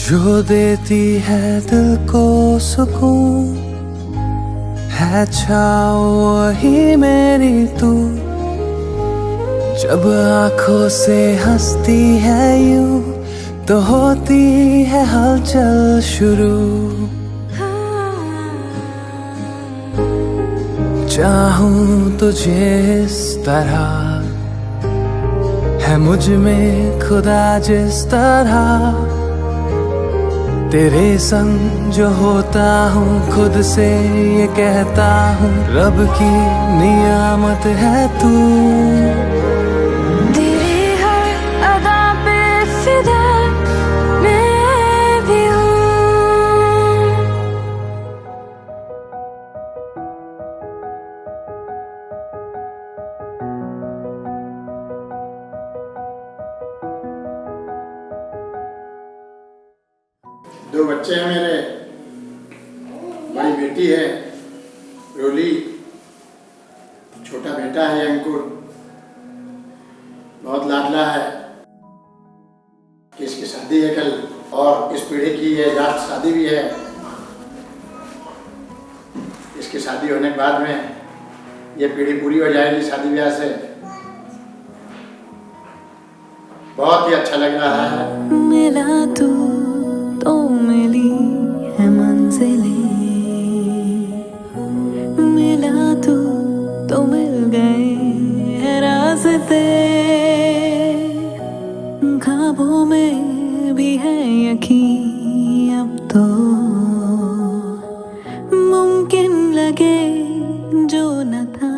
जो देती है दिल को सुकून, है छाँव वही मेरी तू। जब आंखों से हंसती है यूं, तो होती है हलचल शुरू। चाहूं तुझे इस तरह, है मुझ में खुदा जिस तरह। तेरे संग जो होता हूँ, खुद से ये कहता हूँ, रब की नियामत है तू। तेरे हर अदा पे फिदा मैं भी हूँ। दो बच्चे हैं मेरे, बड़ी बेटी है रोली, छोटा बेटा है अंकुर, बहुत लाडला है। इसकी शादी है कल, और इस पीढ़ी की ये जाट शादी भी है। इसकी शादी होने के बाद में ये पीढ़ी पूरी हो जाएगी शादी ब्याह से। बहुत ही अच्छा लग रहा है। मिला तू तो मिली है मंजिलें, मिला तू तो मिल गए हैं रास्ते। ख्वाबों में भी है यकीन अब तो, मुमकिन लगे जो न था।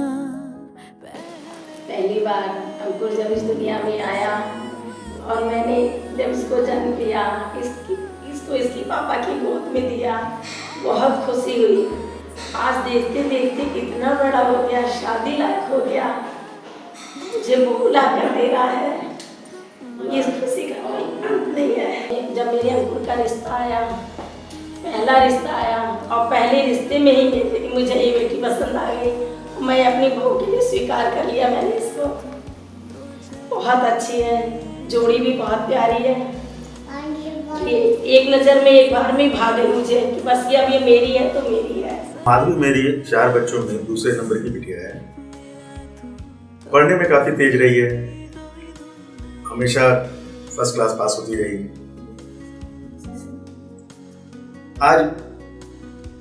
पहली बार अंकुर जब इस दुनिया में आया और मैंने जब इसको जन्म दिया, इसको इसकी पापा की गोद में दिया, बहुत खुशी हुई। आज देखते देखते कितना बड़ा हो गया, शादी लायक हो गया, मुझे भूला कर दे रहा है। इस खुशी का कोई अंत नहीं है। जब मेरे अंकुर का रिश्ता आया, पहला रिश्ता आया, और पहले रिश्ते में ही मुझे ये बेटी पसंद आ गई। मैं अपनी बहू के लिए स्वीकार कर लिया मैंने इसको। बहुत अच्छी है, जोड़ी भी बहुत प्यारी है। एक नजर में एक बार में भाग गई मुझे कि बस ये अब ये मेरी है तो मेरी है। माधवी मेरी 4 बच्चों में दूसरे नंबर की बिटिया है। पढ़ने में काफी तेज रही है, हमेशा फर्स्ट क्लास पास होती रही। आज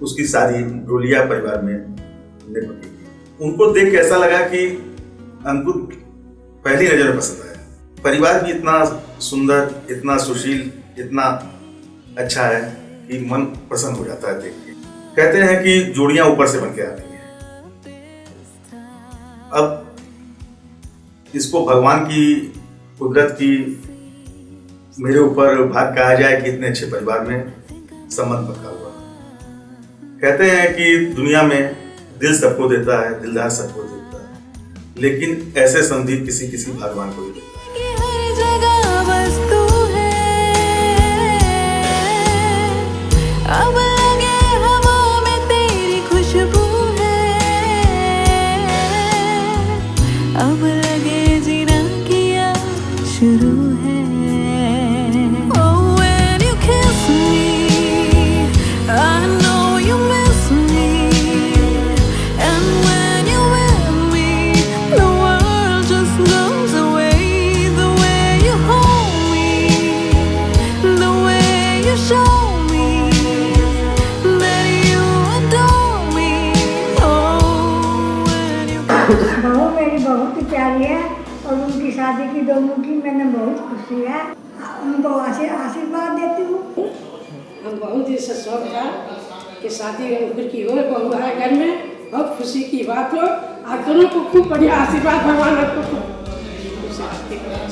उसकी शादी डोलिया परिवार में निपट गई। उनको देख के ऐसा लगा कि अंकुर पहली नजर में पसंद आया। परिवार भी इतना सुंदर, इतना सुशील, इतना अच्छा है कि मन प्रसन्न हो जाता है देख के। कहते हैं कि जोड़ियां ऊपर से बनके आती हैं। अब इसको भगवान की कुदरत की मेरे ऊपर भाग कहा जाए कि इतने अच्छे परिवार में संबंध पक्का हुआ। कहते हैं कि दुनिया में दिल सबको देता है, दिलदार सबको देता है, लेकिन ऐसे संधि किसी किसी भगवान को ही देता है। अब लगे हवा में तेरी खुशबू है, अब लगे जीना किया शुरू है। Oh, when you kiss me, I know you miss me, and when you're with me, the world just goes away. The way you hold me, the way you show बहू मेरी बहुत प्यारी है, और उनकी शादी की दोनों की मैंने बहुत खुशी है। उनको आशीर्वाद देती हूँ। हम बहुत ही शौक था कि शादी अंकुर की हो, बहू है घर में, बहुत खुशी की बात हो। आप दोनों को खूब बढ़िया आशीर्वाद, भगवान आपको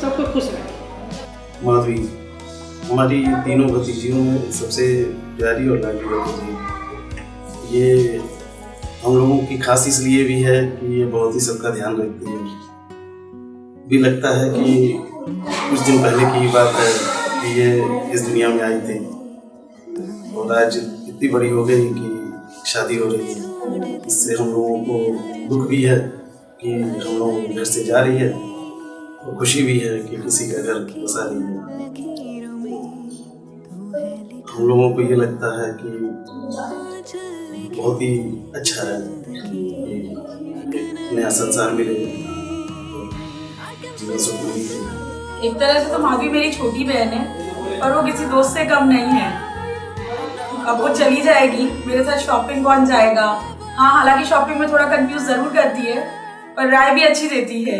सबको खुश रखे। माधवी हमारी तीनों भतीजियों में सबसे प्यारी और लाडली भतीजी। ये हम लोगों की खास इसलिए भी है कि ये बहुत ही सबका ध्यान रखती है। भी लगता है कि कुछ दिन पहले की बात है कि ये इस दुनिया में आई थी, और आज इतनी बड़ी हो गई कि शादी हो रही है। इससे हम लोगों को दुख भी है कि हम लोग घर से जा रही है, और खुशी भी है कि किसी का घर बसा रही है। हम लोगों को ये लगता है कि बहुत ही अच्छा है कि नया संसार मिले, जीवन सुखमय है। एक तरह से तो माधवी मेरी छोटी बहन है और वो किसी दोस्त से कम नहीं है। अब वो चली जाएगी, मेरे साथ शॉपिंग कौन जाएगा। हाँ, हालांकि शॉपिंग में थोड़ा कंफ्यूज जरूर करती है पर राय भी अच्छी देती है।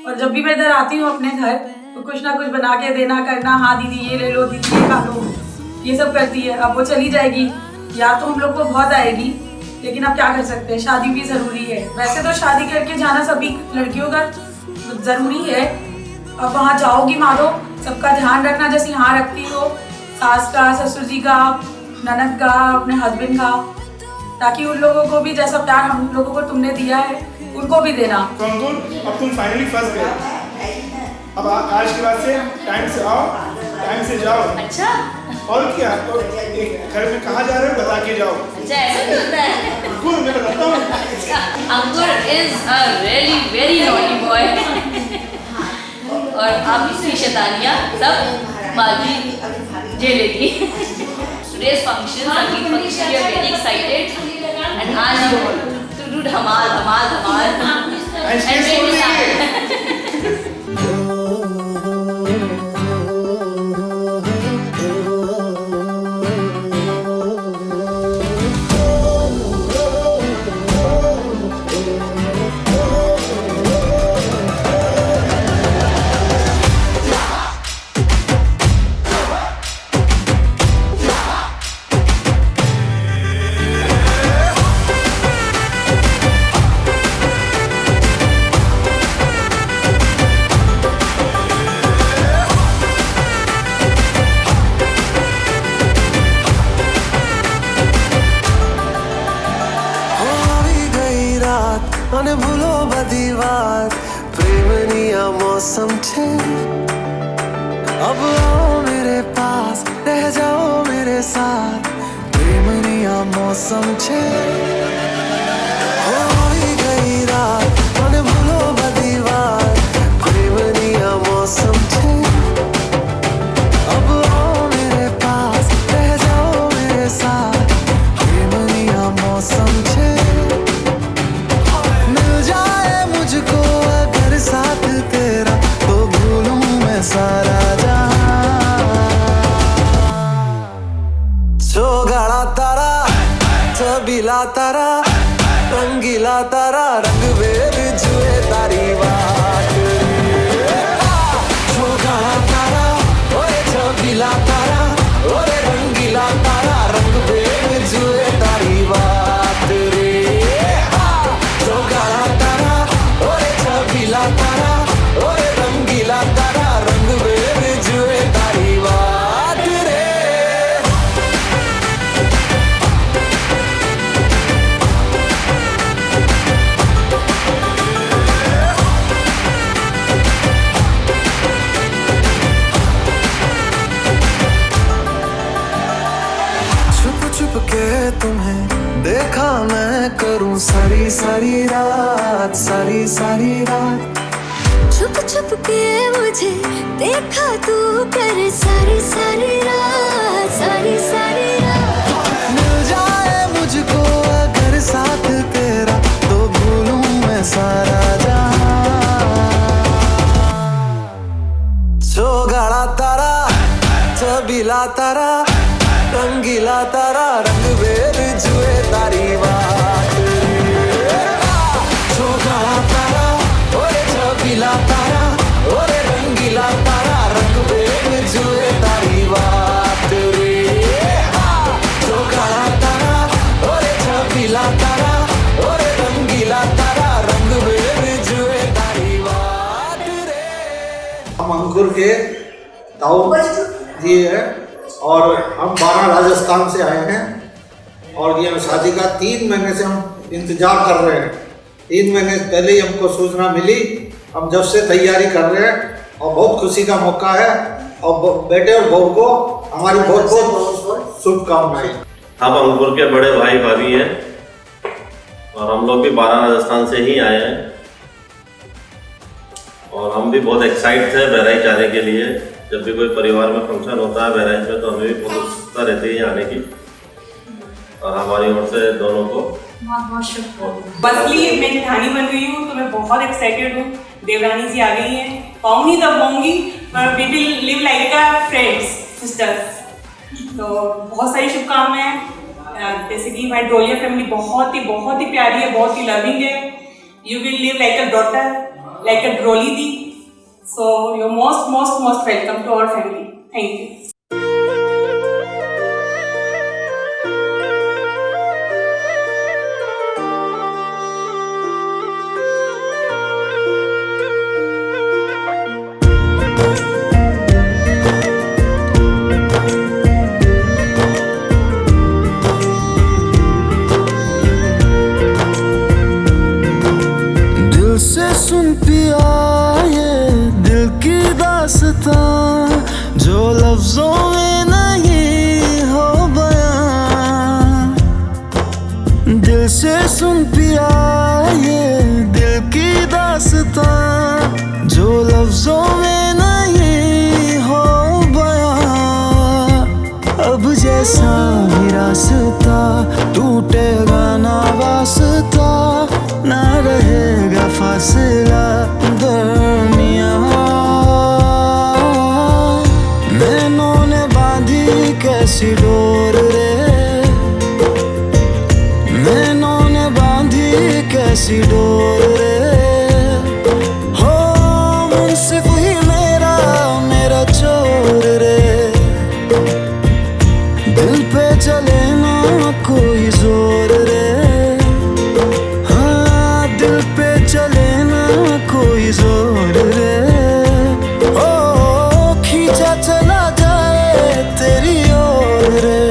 और जब भी मैं इधर आती हूँ अपने घर तो कुछ ना कुछ बना के देना करना, हाँ दीदी ये ले लो, दीदी ये खा लो, ये सब करती है। अब वो चली जाएगी, याद तो हम लोग को बहुत आएगी, लेकिन अब क्या कर सकते हैं, शादी भी जरूरी है। वैसे तो शादी करके जाना सभी लड़कियों का जरूरी है। अब वहाँ जाओगी माधो, सबका ध्यान रखना जैसे यहाँ रखती हो, सास का, ससुर जी का, ननद का, अपने हस्बैंड का, ताकि उन लोगों को भी जैसा प्यार हम लोगों को तुमने दिया है उनको भी देना। तो अंकुर, अब तुम फाइनली फंस गए। अब आज के बाद से टाइम से आओ, टाइम से जाओ। अच्छा, और क्या, तो एक घर में कहाँ जा रहे हो बता के जाओ। अच्छा ऐसा भी होता है? बिल्कुल, मैं बताता हूँ। Ankur is a really very naughty boy. और अब इसकी शैतानियाँ सब Madhavi झेलेगी। Today's function, Sangeet function, we are very excited and आज to do Dhamaal Dhamaal Dhamaal and make it happen. અને ભૂલો બધી વાત પ્રેમની આ મૌસમ છે अब आओ मेरे पास रह जाओ मेरे साथ प्रेमनी आ मौसम छे होई गई रात અને ભૂલો બધી વાત પ્રેમની આ मौसम छे अब आओ मेरे पास रह जाओ मेरे साथ प्रेमनी आ मौसम छे मुझको अगर साथ तेरा तो भूलूं मैं सारा जहां सोगाड़ा तारा छबीला तारा रंगीला तारा रंग वेद जुए तारी बात सोगाड़ा तारा ओए छबीला तारा ओए रंगीला तारा रंग वेद जुए तारी बात रे सोगाड़ा तारा छबीला तारा और रंगीला तारा रंग वेद जुए तारी बात रे छुप छुप के तुम्हें देखा मैं करूं सारी सारी रात सारी सारी रात छुप छुप के मुझे देखा तू कर सारी सारी रात सारी सारी रात मिल जाए मुझको अगर साथ तेरा तो भूलूं मैं सारा जहां सोगाड़ा तारा छबीला तारा रंगीला तारा रंग वेद जुए तारी बात सोगाड़ा तारा ओए छबीला तारा ओए रंगीला तारा रंग वेद जुए तारी बात रे सोगाड़ा तारा ओए छबीला तारा ओए रंगीला तारा रंग वेद जुए तारी बात रे। हम अंकुर के ताऊ जी है और हम 12 राजस्थान से आए हैं और ये शादी का 3 महीने से हम इंतजार कर रहे हैं। 3 महीने पहले ही हमको सूचना मिली, हम जब से तैयारी कर रहे हैं और बहुत खुशी का मौका है और बेटे और बहू को हमारी बहुत बहुत शुभकामनाएं। हम अंकुर के बड़े भाई भाभी हैं और हम लोग भी 12 राजस्थान से ही आए हैं और हम भी बहुत एक्साइट थे बहराइच जाने के लिए जब भी कोई परिवार में फंक्शन होता है बहराइच में तो हमें भी बहुत उत्सुकता रहती है आने की, और हमारी ओर से दोनों को बहुत बहुत शुक्रिया। फर्स्टली मैं निधानी बन गई हूँ तो मैं बहुत एक्साइटेड हूँ। देवरानी जी आ गई हैं, पाऊंगी तब होंगी, पर we will live like a friends sisters. तो बहुत सारी शुभकामनाएं। जैसे कि हमारी ड्रोलिया फैमिली बहुत ही प्यारी है, बहुत ही लविंग है। You will live like a daughter, like a ड्रोली दी। So you most welcome to our family. Thank you. सुन पिया ये दिल की दास्तां जो लफ्जों में नहीं हो बयां, दिल से सुन पिया ये दिल की दास्तां जो लफ्जों में नहीं हो बयां। अब जैसा भी रास्ता टूटेगा ना वास्ता, ना रहेगा फासला दरमियां। नैनों ने बांधी कैसी डोर रे, नैनों ने बांधी कैसी डोर रे। हो मुंसिफ ही मेरा चोर रे, दिल पे चले ना कोई जोर रे। चले ना कोई जोर रे, ओ खींचा चला जाए तेरी ओर रे।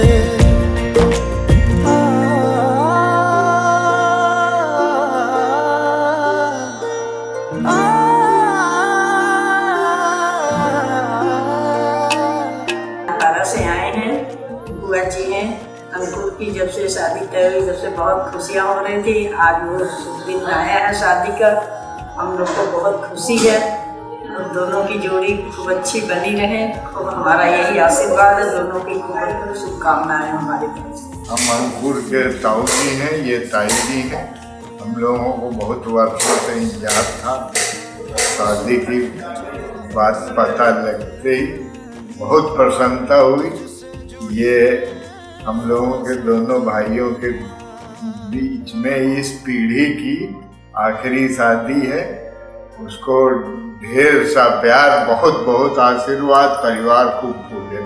बारह से आए हैं, बुआ जी हैं। अंकुर की जब से शादी तय हुई तब से बहुत खुशियाँ हो रही थी। आज वो दिन आया है शादी का, हम लोग को बहुत खुशी है। और दोनों की जोड़ी खूब अच्छी बनी रहे, खूब हमारा यही आशीर्वाद है। दोनों की खूब शुभकामनाएं हमारी तरफ से। हम अंकुर के ताऊ जी हैं, ये ताई जी हैं। हम लोगों को बहुत वर्षों से इंतजार था, शादी की बात पता लगते ही बहुत प्रसन्नता हुई। ये हम लोगों के दोनों भाइयों के बीच में इस पीढ़ी की आखिरी शादी है। उसको ढेर सा प्यार, बहुत बहुत आशीर्वाद, परिवार खूब फूले।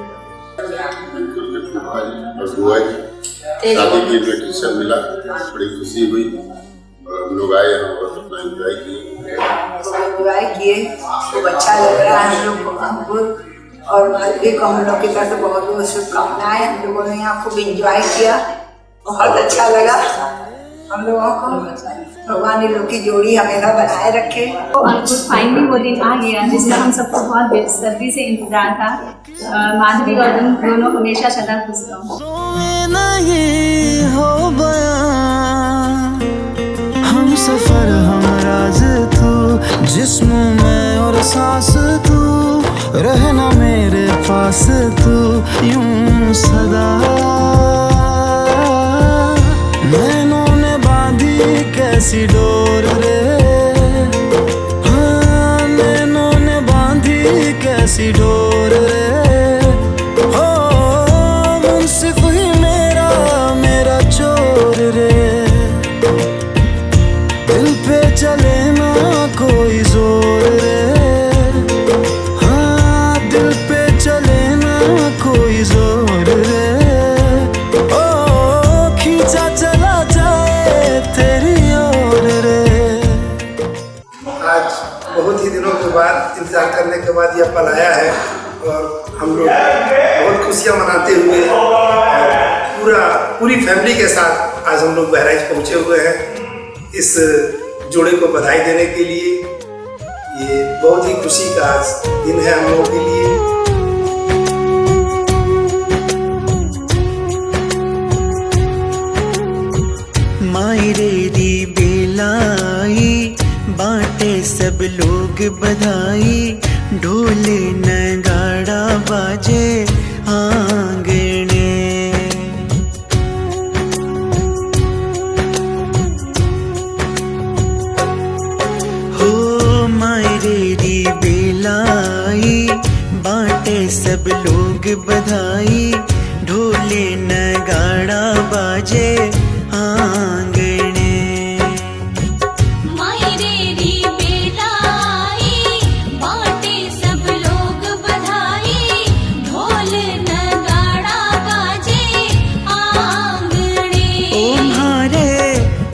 शादी की इन्विटेशन मिला, बड़ी खुशी हुई और हम लोग आए और अपना एंजॉय किए। खूब अच्छा लग रहा है हम लोग को अंकुर और माधुरी को हम लोग की तरफ से बहुत बहुत शुभकामनाएं। हम लोगों ने यहाँ खूब एंजॉय किया, बहुत अच्छा लगा हम लोगों को। भगवान इन लोग की जोड़ी हमेशा बनाए रखे। तो अंकुर फाइनली वो दिन आ गया जिसका हम सबको बहुत बेसब्री से इंतजार था। माधुरी और तुम दोनों हमेशा सदा खुश रहो। हम सफर हम राज तू, जिस्म में और सांस तू, रहना मेरे पास तू यूं सदा। नैनों ने बांधी कैसी डोर रे, हाँ नैनों ने बांधी कैसी डोर रे। हो मुंसिफ ही मेरा चोर रे, दिल पे चले ना कोई जोर रे। कोई जोर रे, ओ खींचा चला जाए तेरी ओर रे। आज बहुत ही दिनों के बाद इंतजार करने के बाद यह पल आया है और हम लोग बहुत खुशियाँ मनाते हुए पूरी फैमिली के साथ आज हम लोग बहराइच पहुँचे हुए हैं इस जोड़े को बधाई देने के लिए। ये बहुत ही खुशी का आज दिन है हम लोगों के लिए। मायरेरी बेलाई बाटे सब लोग बधाई, ढोले नगाड़ा सब लोग बधाई, ढोले नगाड़ा बाजे आंगने। मायरेरी बेलाई बाटे सब लोग बधाई, ढोल नगाड़ा बाजे आंगने। ओ म्हारे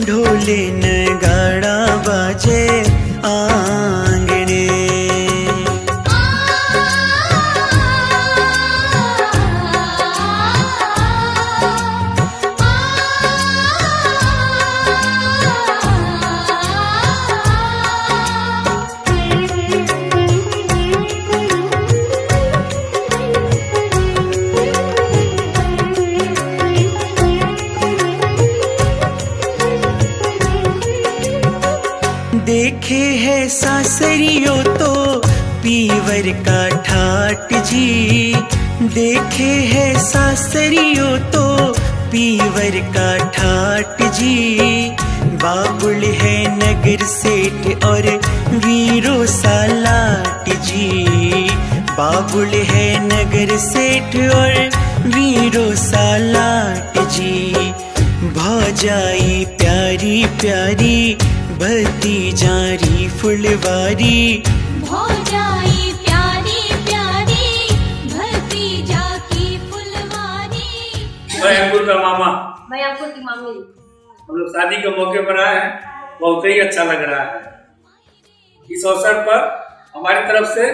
ढोले नगाड़ा बाजे आंगने। देखे है सासरियों तो पीवर का ठाट जी, देखे है सासरियों तो पीवर का ठाट जी। बाबुल है नगर सेठ और वीरो सालाट जी, बाबुल है नगर सेठ और वीरो सालाट जी। भौजाई प्यारी प्यारी भतीजारी फुलवारी, भौजाई प्यारी प्यारी भतीजा की फुलवारी। मैं अंकुर का मामा, मैं अंकुर की मामी। हम लोग शादी के मौके पर आए हैं, बहुत ही अच्छा लग रहा है। इस अवसर पर हमारी तरफ से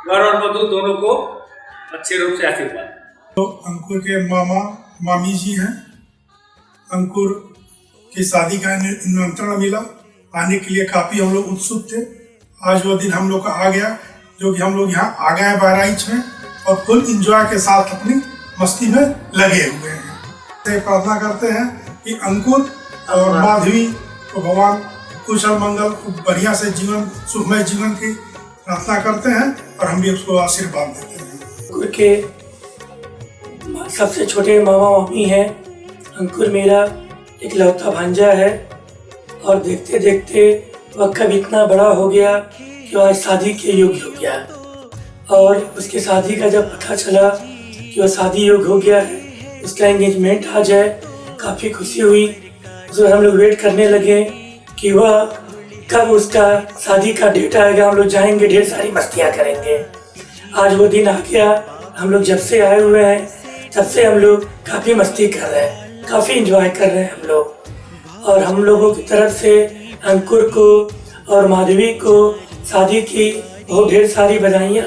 वर और वधू दोनों को अच्छे रूप से आशीर्वाद। तो अंकुर के मामा मामी जी हैं। अंकुर की शादी का निमंत्रण मिला, आने के लिए काफी हम लोग उत्सुक थे। आज वो दिन हम लोग का आ गया, जो कि हम लोग यहाँ आ गए बहराइच में और फुल इंजॉय के साथ अपनी मस्ती में लगे हुए हैं। तो प्रार्थना करते हैं कि अंकुर और माधवी को भगवान कुशल मंगल बढ़िया से जीवन, सुखमय जीवन की प्रार्थना करते हैं और हम भी उसको आशीर्वाद देते हैं। अंकुर के सबसे छोटे मामा मामी हैं। अंकुर मेरा एक लौता भांजा है और देखते देखते वह कब इतना बड़ा हो गया कि वह शादी के योग्य हो गया। और उसके शादी का जब पता चला कि वह शादी योग्य हो गया है, उसका एंगेजमेंट आ जाए, काफ़ी खुशी हुई। उसमें हम लोग वेट करने लगे कि वह कब उसका शादी का डेट आएगा, हम लोग जाएंगे, ढेर सारी मस्तियाँ करेंगे। आज वो दिन आ गया। हम लोग जब से आए हुए हैं तब से हम लोग काफ़ी मस्ती कर रहे हैं, काफ़ी इंजॉय कर रहे हैं हम लोग। और हम लोगों की तरफ से अंकुर को और माधवी को शादी की बहुत ढेर सारी बधाइयाँ।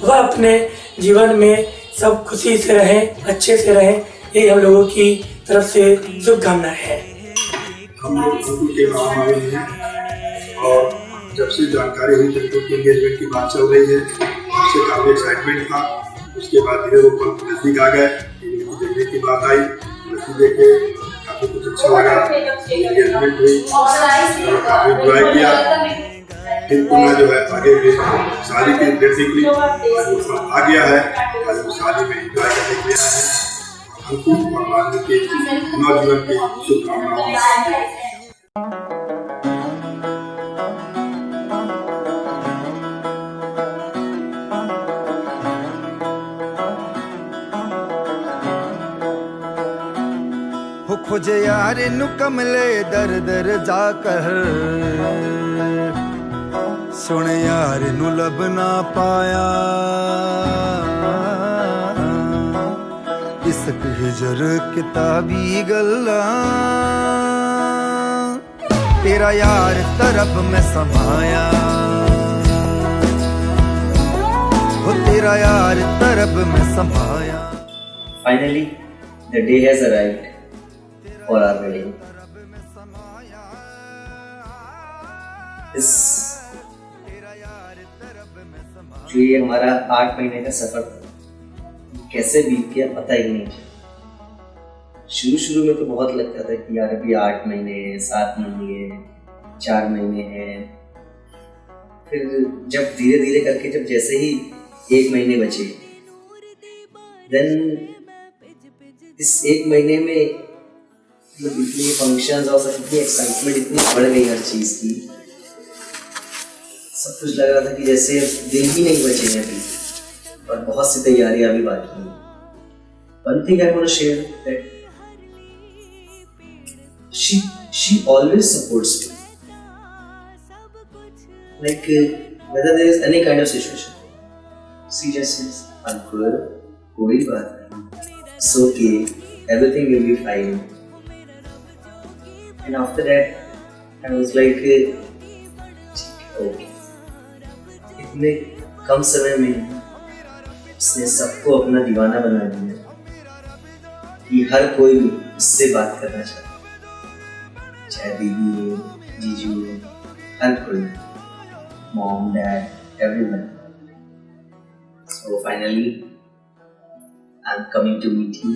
वह अपने जीवन में सब खुशी से रहें, अच्छे से रहें, यही हम लोगों की तरफ से शुभकामनाएं हैं। हम लोग अंकुर के मामा मामी हैं और जब से जानकारी हुई कि अंकुर की एंगेजमेंट की बात चल रही है, उससे काफ़ी एक्साइटमेंट था। उसके बाद धीरे वो नज़दीक आ गए, देखने की बात आई, देखे काफ़ी कुछ अच्छा लगा। एंगेजमेंट हुई, काफ़ी एंजॉय किया। फिर पुनः जो है आगे भी शादी की डेट निकली, आ गया है। आज शादी में एंजॉय करने के लिए आए हैं। अंकुर और माधवी के नवजीवन की शुभकामनाएं। खोजे यार नु कमले दर दर जाकर, सुन यार नु लब ना पाया। इसक हिजर किताबी गल्ला, तेरा यार तरफ में समाया। हो तेरा यार तरफ में समाया। Finally, the day has arrived for our wedding. जो ये हमारा 8 महीने का सफर था, कैसे बीत गया पता ही नहीं चला। शुरू में तो बहुत लगता था कि यार अभी 8 महीने हैं, 7 महीने हैं, 4 महीने हैं। फिर जब धीरे धीरे करके जब जैसे ही 1 महीने बचे, देन इस 1 महीने में इतनी फंक्शंस और सब इतनी एक्साइटमेंट इतनी बढ़ गई हर चीज़ की, सब कुछ लग रहा था कि जैसे दिन ही नहीं बचे हैं अभी। और बहुत सी तैयारियां भी बाकी हैं। One thing I want to share that she always supports me. Like whether there is any kind of situation, she just says, "Uncle, कोई बात नहीं, it's okay, everything will be fine." And after that, I was like, okay. इतने कम समय में उसने सबको अपना दीवाना बना दिया कि हर कोई उससे बात करना चाहता, चाहे दीदी हो, जीजू हो, हर कोई, mom, dad, everyone. So finally, I'm coming to meet you,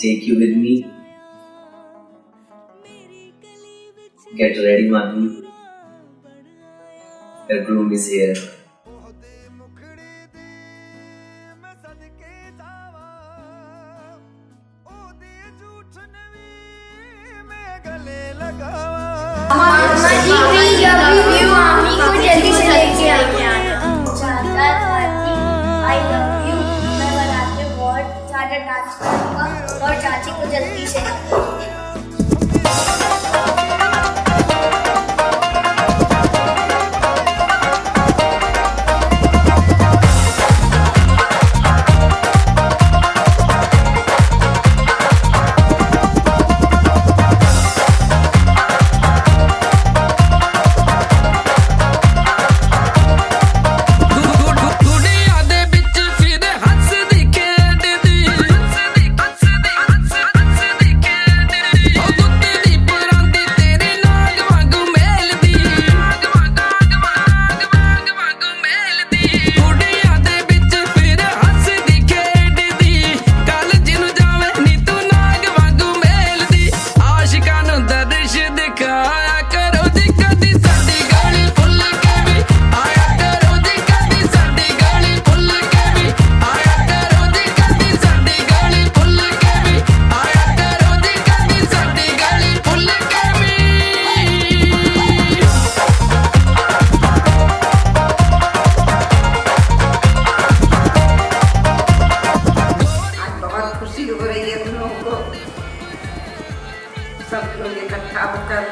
take you with me. Get ready, Mami. The groom is here. मामा जी प्लीज लव यू मामी को जल्दी से लेके आइए। I love you. मैं बारात में बहुत ज़्यादा डांस करूँगा और चाची को जल्दी से सब लोग इकट्ठा होकर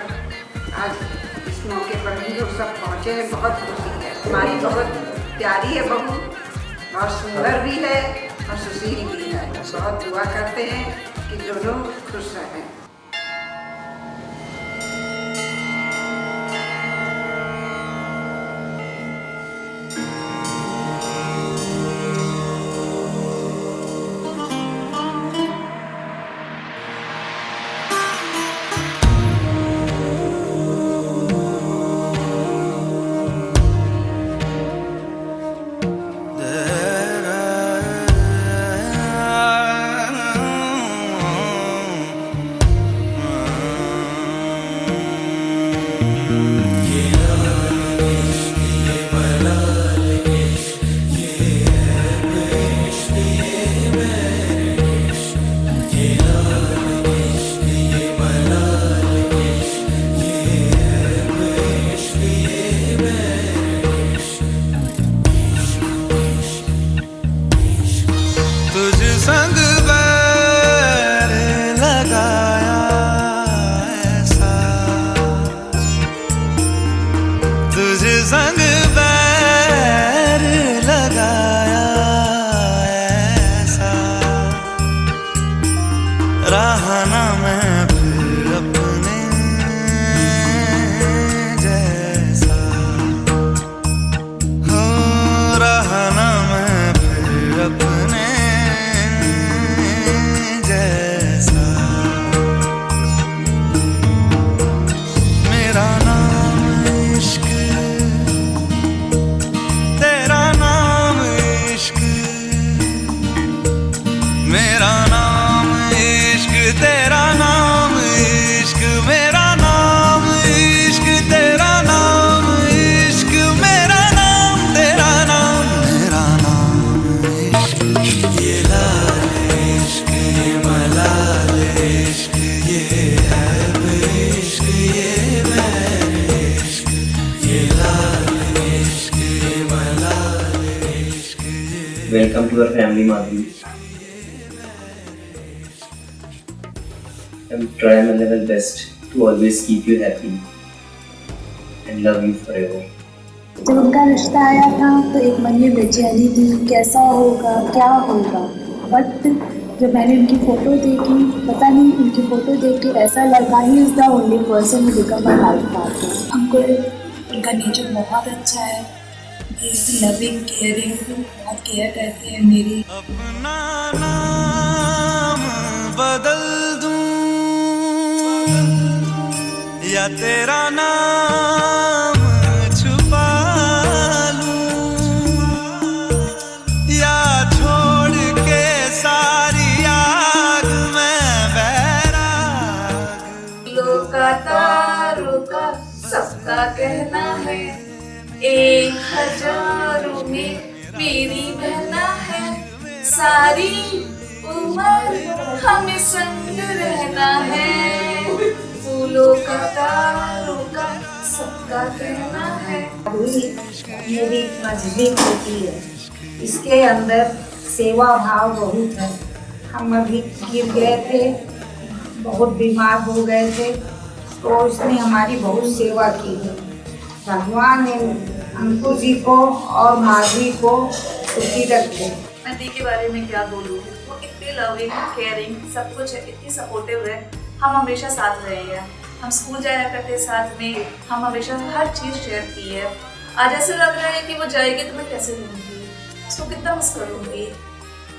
आज इस मौके पर हम लोग सब पहुँचे हैं। बहुत खुशी है। हमारी बहुत प्यारी है बहू, बहुत सुंदर भी है और सुशील भी है। बहुत दुआ करते हैं कि दोनों खुश रहें। Welcome to our family, Madhuri. I will try my level best to always keep you happy and love you forever. जब उनका रिश्ता आया था तो एक मन में बेचैनी थी, कैसा होगा क्या होगा। बट जब मैंने उनकी फ़ोटो देखी, पता नहीं उनकी फ़ोटो देख के ऐसा लगा he is the only person who become my life partner. हमको उनका नेचर बहुत अच्छा है, लविंग केयरिंग, बहुत केयर करते हैं मेरी। अपना नाम बदल दूं या तेरा नाम छुपा लूं या छोड़ के सारी आग में बैराग। लोका तारों का सबका कहना है, 1000 में मेरी बहना है, सारी उम्र हमें संग रहना है। फूलों का तारों का सबका कहना है। मेरी मजबूत होती है, इसके अंदर सेवा भाव बहुत है। हम अभी गिर गए थे, बहुत बीमार हो गए थे, तो इसने हमारी बहुत सेवा की है। भगवान ने अंकुर जी को और माधवी को सुखी रखे। मैं दी के बारे में क्या बोलूँ, वो इतनी लविंग केयरिंग सब कुछ है, इतनी सपोर्टिव है। हम हमेशा साथ रहे हैं, हम स्कूल जाया करते साथ में, हम हमेशा हर चीज़ शेयर की है। आज ऐसे लग रहा है कि वो जाएगी तो मैं कैसे रहूँगी, उसको कितना मिस करूँगी,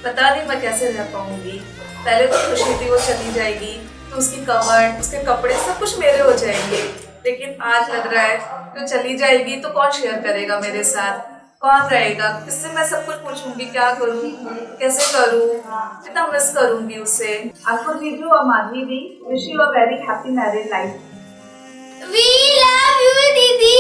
पता नहीं मैं कैसे रह पाऊँगी। पहले तो खुशी थी वो चली जाएगी तो उसकी कवर, उसके कपड़े सब कुछ मेरे हो जाएंगे, लेकिन आज लग रहा है तो चली जाएगी तो कौन शेयर करेगा मेरे साथ, कौन रहेगा, किससे मैं सब कुछ पूछूंगी, क्या करूँ, कैसे करूँ, कितना मिस करूँगी उसे। आपको जीजू और माधवी दी wish you a very happy married life. We love you, दीदी।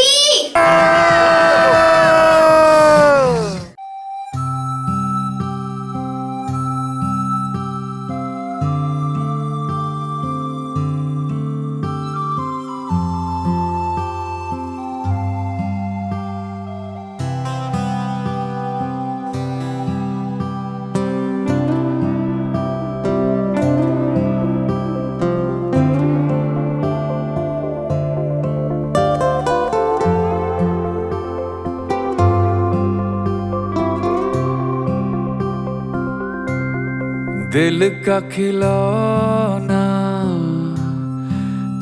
दिल का खिलौना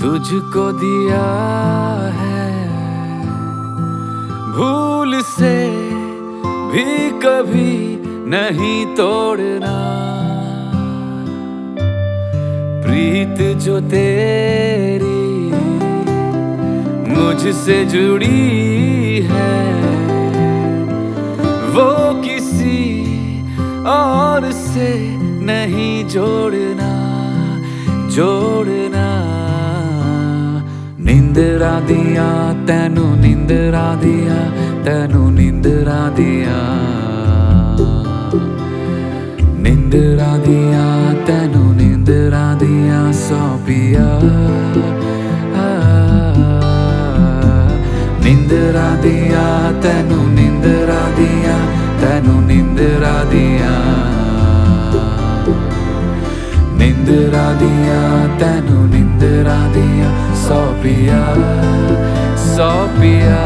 तुझको दिया है, भूल से भी कभी नहीं तोड़ना। प्रीत जो तेरी मुझसे जुड़ी है, वो किसी और से नहीं जोड़ना, जोड़ना। निंदरा दिया तैनू, निंदरा दिया तैनू, निंदरा दिया, निंदरा दिया तैनू, निंदरा दिया सौंपिया। निंदरा दिया तैनू, निंदरा दिया तैनू, निंदरा दिया, निंदरा दिया तैनू, निंदरा दिया सौंपिया, सौंपिया।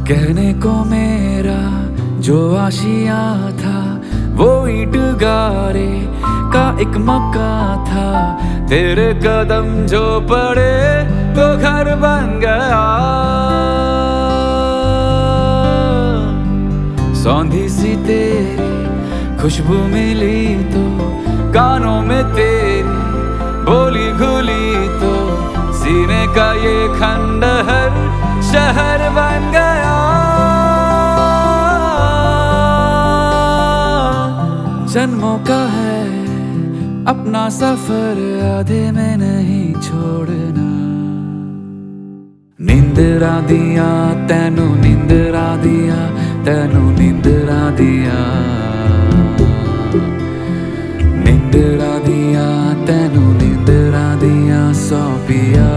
कहने को मेरा जो आशिया था, वो ईंट गारे का एक मकान था। तेरे कदम जो पड़े तो घर बन गया। सौंधी सी तेरी खुशबू मिली तो, कानों में तेरी बोली घुली तो, सीने का ये खंडहर शहर बन गया, जन्मों का है अपना सफर, आधे में नहीं छोड़ना। नींदरा दिया तैनू, नींदरा दिया तैनू, नींदरा दिया, नींदरा दिया तैनू, नींदरा दिया, सौंपिया।